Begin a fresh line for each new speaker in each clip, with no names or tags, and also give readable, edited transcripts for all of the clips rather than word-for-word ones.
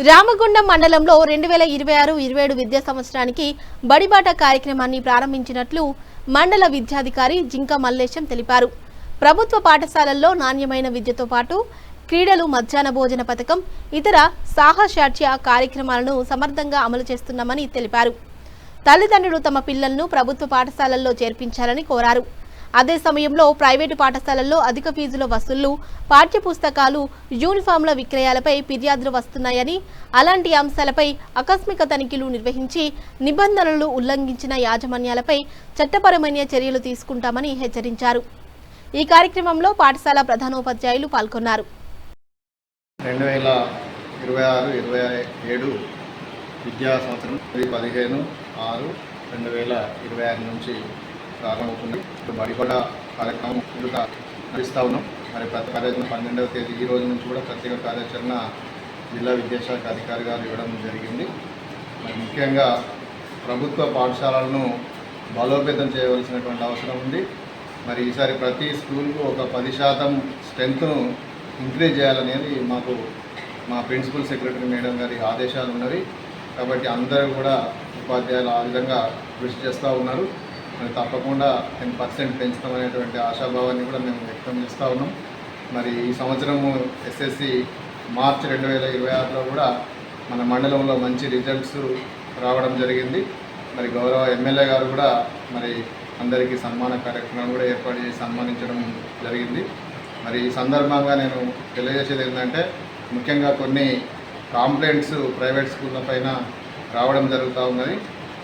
రామగుండం మండలంలో 2026-27 విద్యా సంవత్సరానికి బడిబాట కార్యక్రమాన్ని ప్రారంభించినట్లు మండల విద్యాధికారి జింక మల్లేశం తెలిపారు. ప్రభుత్వ పాఠశాలల్లో నాణ్యమైన విద్యతో పాటు క్రీడలు, మధ్యాహ్న భోజన పథకం, ఇతర సాహచర్య కార్యక్రమాలను సమర్థంగా అమలు చేస్తున్నామని తెలిపారు. తల్లిదండ్రులు తమ పిల్లలను ప్రభుత్వ పాఠశాలల్లో చేర్పించాలని కోరారు. అదే సమయంలో ప్రైవేటు పాఠశాలల్లో అధిక ఫీజుల వసూళ్లు, పాఠ్యపుస్తకాలు, యూనిఫామ్ల విక్రయాలపై ఫిర్యాదులు వస్తున్నాయని, అలాంటి అంశాలపై ఆకస్మిక తనిఖీలు నిర్వహించి నిబంధనలు ఉల్లంఘించిన యాజమాన్యాలపై చట్టపరమైన చర్యలు తీసుకుంటామని హెచ్చరించారు. ఈ కార్యక్రమంలో పాఠశాల ప్రధానోపాధ్యాయులు పాల్గొన్నారు.
2026-27 విద్యా సంవత్సరం 15/6/2026 నుంచి ప్రారంభమవుతుంది. బడిబడ కార్యక్రమం ముందుగా నడుస్తూ ఉన్నాం. మరి ప్రతి కార్యాచరణ 12వ తేదీ ఈ రోజు నుంచి కూడా ప్రత్యేక కార్యాచరణ జిల్లా విద్యాశాఖ అధికారి గారు ఇవ్వడం జరిగింది. మరి ముఖ్యంగా ప్రభుత్వ పాఠశాలలను బలోపేతం చేయవలసినటువంటి అవసరం ఉంది. మరి ఈసారి ప్రతి స్కూల్కు ఒక 10% స్ట్రెంత్ను ఇంక్రీజ్ చేయాలనేది మా ప్రిన్సిపల్ సెక్రటరీ మేడం గారి ఆదేశాలు ఉన్నవి. కాబట్టి అందరూ కూడా ఉపాధ్యాయులు ఆ విధంగా కృషి చేస్తూ ఉన్నారు. మరి తప్పకుండా 10% పెంచుతామనేటువంటి ఆశాభావాన్ని కూడా మేము వ్యక్తం చేస్తూ ఉన్నాం. మరి ఈ సంవత్సరము ఎస్ఎస్సి మార్చి 2026లో కూడా మన మండలంలో మంచి రిజల్ట్స్ రావడం జరిగింది. మరి గౌరవ ఎమ్మెల్యే గారు కూడా మరి అందరికీ సన్మాన కార్యక్రమం కూడా ఏర్పాటు చేసి సన్మానించడం జరిగింది. మరి ఈ సందర్భంగా నేను తెలియజేసేది ఏంటంటే, ముఖ్యంగా కొన్ని కాంప్లైంట్స్ ప్రైవేట్ స్కూళ్ళ పైన రావడం జరుగుతూ ఉన్నది.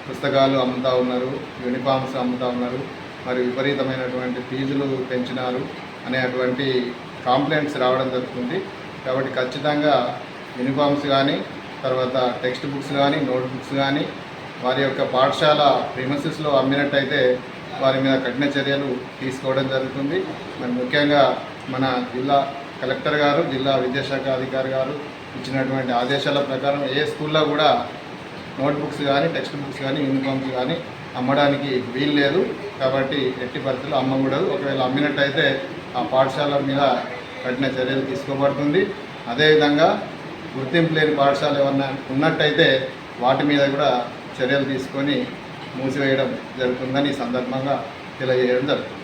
పుస్తకాలు అమ్ముతూ ఉన్నారు, యూనిఫామ్స్ అమ్ముతూ ఉన్నారు, మరి విపరీతమైనటువంటి ఫీజులు పెంచినారు అనేటువంటి కాంప్లైంట్స్ రావడం జరుగుతుంది. కాబట్టి ఖచ్చితంగా యూనిఫామ్స్ కానీ, తర్వాత టెక్స్ట్ బుక్స్ కానీ, నోట్ బుక్స్ కానీ వారి యొక్క పాఠశాల ప్రిమిసెస్లో అమ్మినట్టయితే వారి మీద కఠిన చర్యలు తీసుకోవడం జరుగుతుంది. మరి ముఖ్యంగా మన జిల్లా కలెక్టర్ గారు, జిల్లా విద్యాశాఖ అధికారి గారు ఇచ్చినటువంటి ఆదేశాల ప్రకారం ఏ స్కూల్లో కూడా నోట్ బుక్స్ కానీ, టెక్స్ట్ బుక్స్ కానీ, యూనిఫామ్స్ కానీ అమ్మడానికి వీలు లేదు. కాబట్టి ఎట్టి పరిస్థితుల్లో అమ్మకూడదు. ఒకవేళ అమ్మినట్టయితే ఆ పాఠశాల మీద కఠిన చర్యలు తీసుకోబడుతుంది. అదేవిధంగా గుర్తింపు లేని పాఠశాల ఏమన్నా ఉన్నట్టయితే వాటి మీద కూడా చర్యలు తీసుకొని మూసివేయడం జరుగుతుందని ఈ సందర్భంగా తెలియజేయడం జరుగుతుంది.